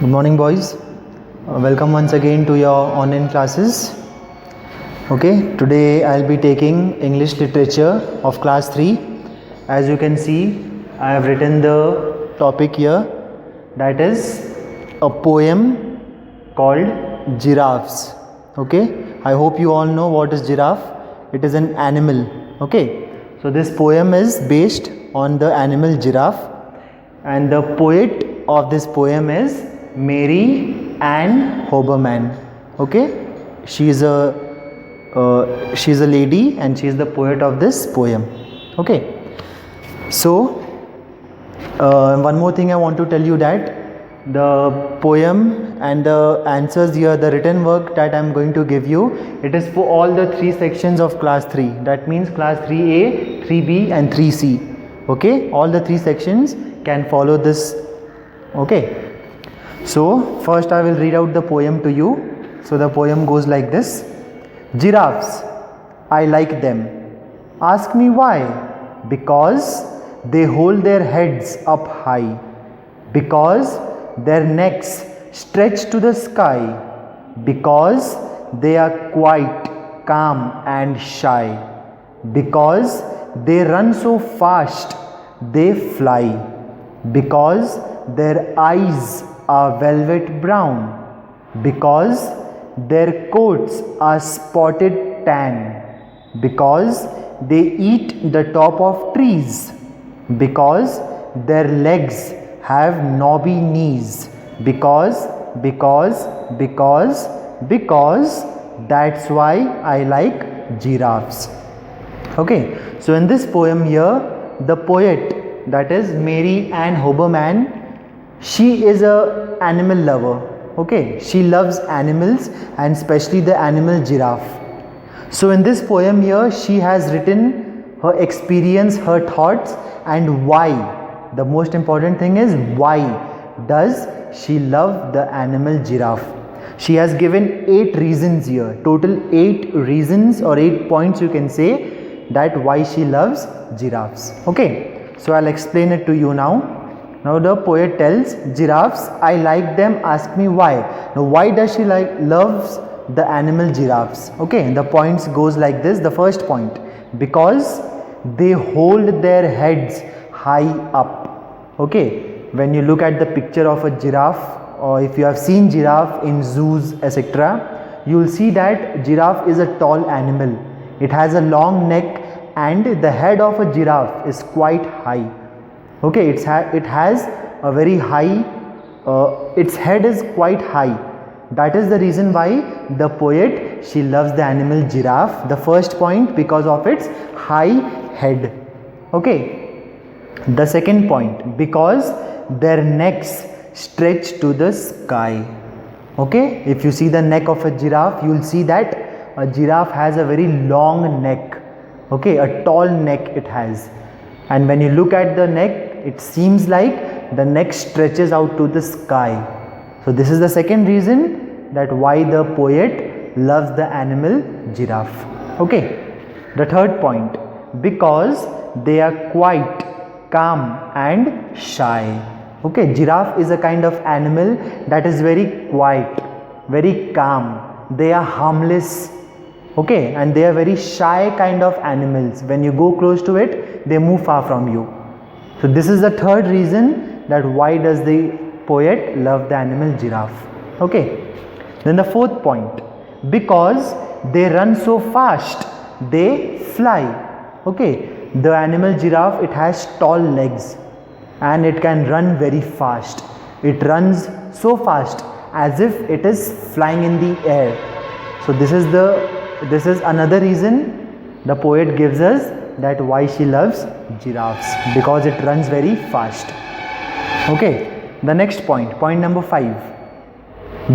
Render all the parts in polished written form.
Good morning, boys. Welcome once again to your online classes. Okay, today I'll be taking English literature of class 3. As you can see, I have written the topic here, that is a poem called Giraffes. Okay, I hope you all know what is giraffe. It is an animal. Okay, so this poem is based on the animal giraffe, and the poet of this poem is Mary Ann Hoberman. Okay, she is a lady and she is the poet of this poem. Okay, so one more thing I want to tell you, that the poem and the answers here, the written work that I am going to give you, it is for all the 3 sections of class 3. That means class 3A, 3B and 3C. Okay, all the 3 sections can follow this. Okay, so first I will read out the poem to you. So the poem goes like this. Giraffes, I like them. Ask me why? Because they hold their heads up high. Because their necks stretch to the sky. Because they are quite calm and shy. Because they run so fast, they fly. Because their eyes are velvet brown. Because their coats are spotted tan. Because they eat the top of trees. Because their legs have knobby knees. Because that's why I like giraffes. Okay, so in this poem here, the poet, that is Mary Ann Hoberman, she is a animal lover. Okay, she loves animals and especially the animal giraffe. So in this poem here, she has written her experience, her thoughts, and why. The most important thing is why does she love the animal giraffe. She has given 8 reasons here, total 8 reasons or 8 points you can say, that why she loves giraffes. Okay, so I'll explain it to you now. Now the poet tells, giraffes, I like them, ask me why. Now why does she loves the animal giraffes? Okay, the points goes like this. The first point, because they hold their heads high up. Okay, when you look at the picture of a giraffe, or if you have seen giraffe in zoos etc., you will see that giraffe is a tall animal. It has a long neck and the head of a giraffe is quite high. Okay, it has a very high, its head is quite high. That is the reason why the poet, she loves the animal giraffe. The first point, because of its high head. Okay, the second point, because their necks stretch to the sky. Okay, if you see the neck of a giraffe, you will see that a giraffe has a very long neck. Okay, a tall neck it has, and when you look at the neck, it seems like the neck stretches out to the sky. So this is the second reason that why the poet loves the animal giraffe. Okay, the third point, because they are quite calm and shy. Okay, giraffe is a kind of animal that is very quiet, very calm. They are harmless. Okay, and they are very shy kind of animals. When you go close to it, they move far from you. So this is the third reason that why does the poet love the animal giraffe. Okay, then the fourth point, because they run so fast, they fly. Okay, the animal giraffe, it has tall legs and it can run very fast. It runs so fast as if it is flying in the air. So this is another reason the poet gives us, that why she loves giraffes, because it runs very fast. Okay, the next point, point number 5,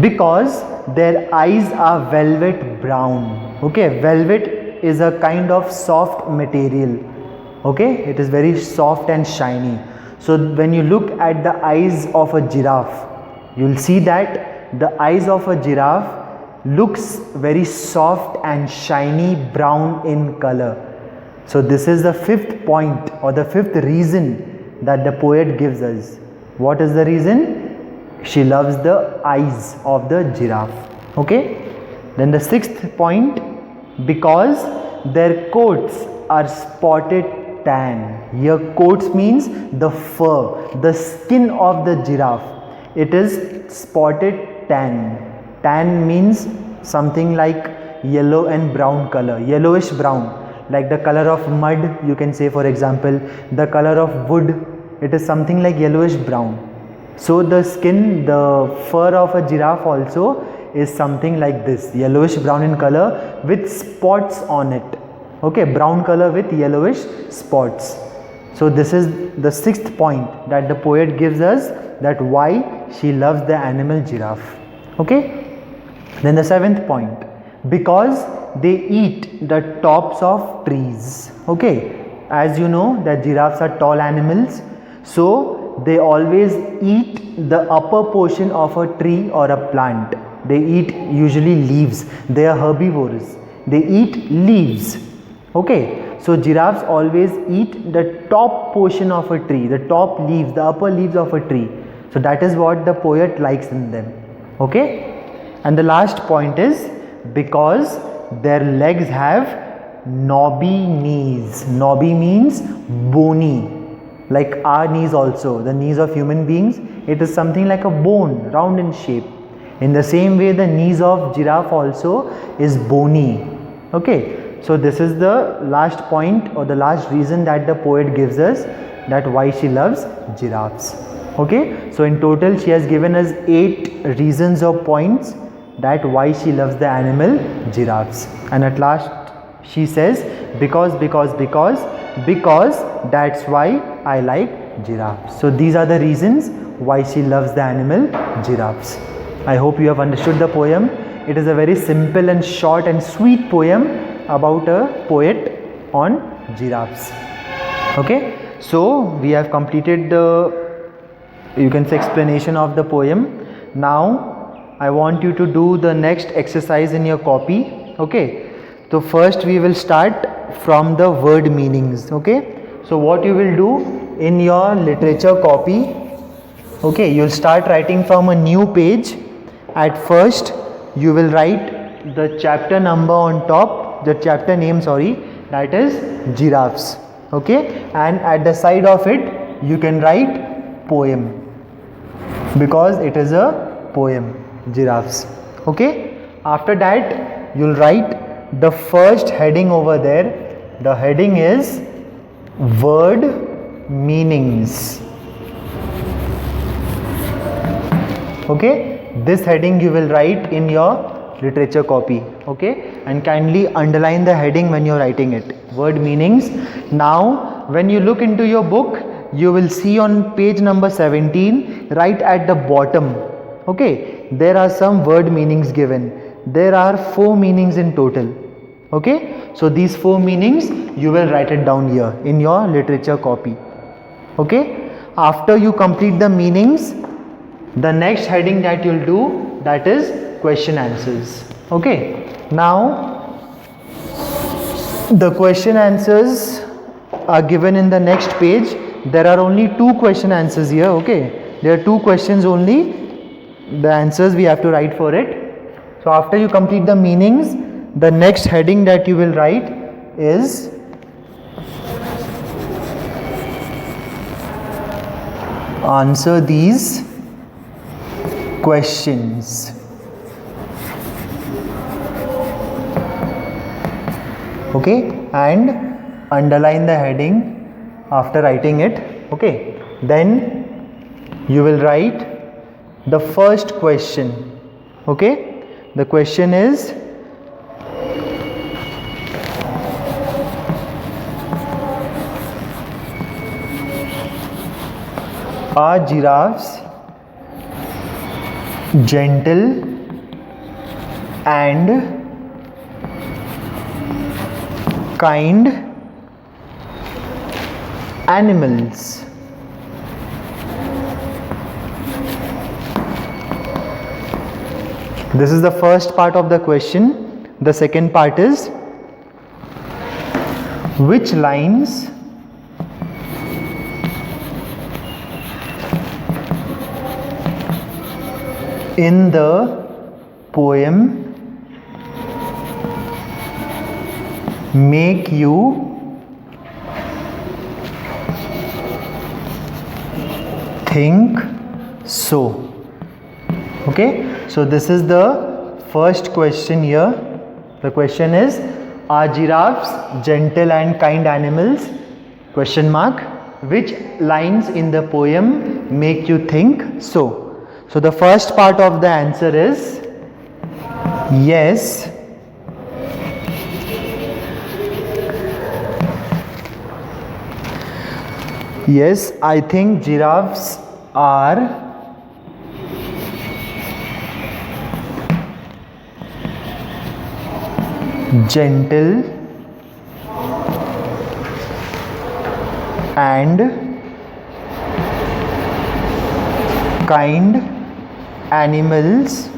because their eyes are velvet brown. Okay, velvet is a kind of soft material. Okay, it is very soft and shiny. So when you look at the eyes of a giraffe, you will see that the eyes of a giraffe looks very soft and shiny brown in color. So this is the 5th point or the 5th reason that the poet gives us. What is the reason? She loves the eyes of the giraffe. Okay. Then the sixth point, because their coats are spotted tan. Here coats means the fur, the skin of the giraffe. It is spotted tan. Tan means something like yellow and brown color, yellowish brown, like the color of mud, you can say, for example, the color of wood, it is something like yellowish brown. So the skin, the fur of a giraffe also is something like this, yellowish brown in color with spots on it. Okay, brown color with yellowish spots. So this is the sixth point that the poet gives us, that why she loves the animal giraffe. Okay. Then the seventh point, because they eat the tops of trees. Okay, as you know that giraffes are tall animals, so they always eat the upper portion of a tree or a plant. They eat usually leaves. They are herbivores. They eat leaves. Okay, so giraffes always eat the top portion of a tree, the top leaves, the upper leaves of a tree. So that is what the poet likes in them. Okay. And the last point is, because their legs have knobby knees. Knobby means bony, like our knees also, the knees of human beings. It is something like a bone, round in shape. In the same way, the knees of giraffe also is bony. Okay, so this is the last point or the last reason that the poet gives us, that why she loves giraffes. Okay, so in total she has given us 8 reasons or points that why she loves the animal giraffes. And at last she says, because that's why I like giraffes. So these are the reasons why she loves the animal giraffes. I hope you have understood the poem. It is a very simple and short and sweet poem about a poet on giraffes. Okay, so we have completed the, you can say, explanation of the poem. Now I want you to do the next exercise in your copy. Okay, so first we will start from the word meanings. Okay, so what you will do in your literature copy, okay, you will start writing from a new page. At first you will write the chapter number on top, the chapter name, sorry, that is giraffes. Okay, and at the side of it you can write poem, because it is a poem, giraffes. Okay, after that you'll write the first heading over there. The heading is word meanings. Okay, this heading you will write in your literature copy. Okay, and kindly underline the heading when you're writing it, word meanings. Now when you look into your book, you will see on page number 17, right at the bottom, okay, there are some word meanings given. There are 4 meanings in total. Okay, so these 4 meanings you will write it down here in your literature copy. Okay, after you complete the meanings, the next heading that you'll do, that is question answers. Okay, now the question answers are given in the next page. There are only 2 question answers here. Okay, there are 2 questions only. The answers we have to write for it. So after you complete the meanings, the next heading that you will write is answer these questions. Okay, and underline the heading after writing it. Okay, then you will write the first question. Okay, the question is, are giraffes gentle and kind animals? This is the first part of the question. The second part is, which lines in the poem make you think so? Okay, so this is the first question here. The question is, are giraffes gentle and kind animals? Question mark. Which lines in the poem make you think so? So the first part of the answer is yes. Yes, I think giraffes are gentle and kind animals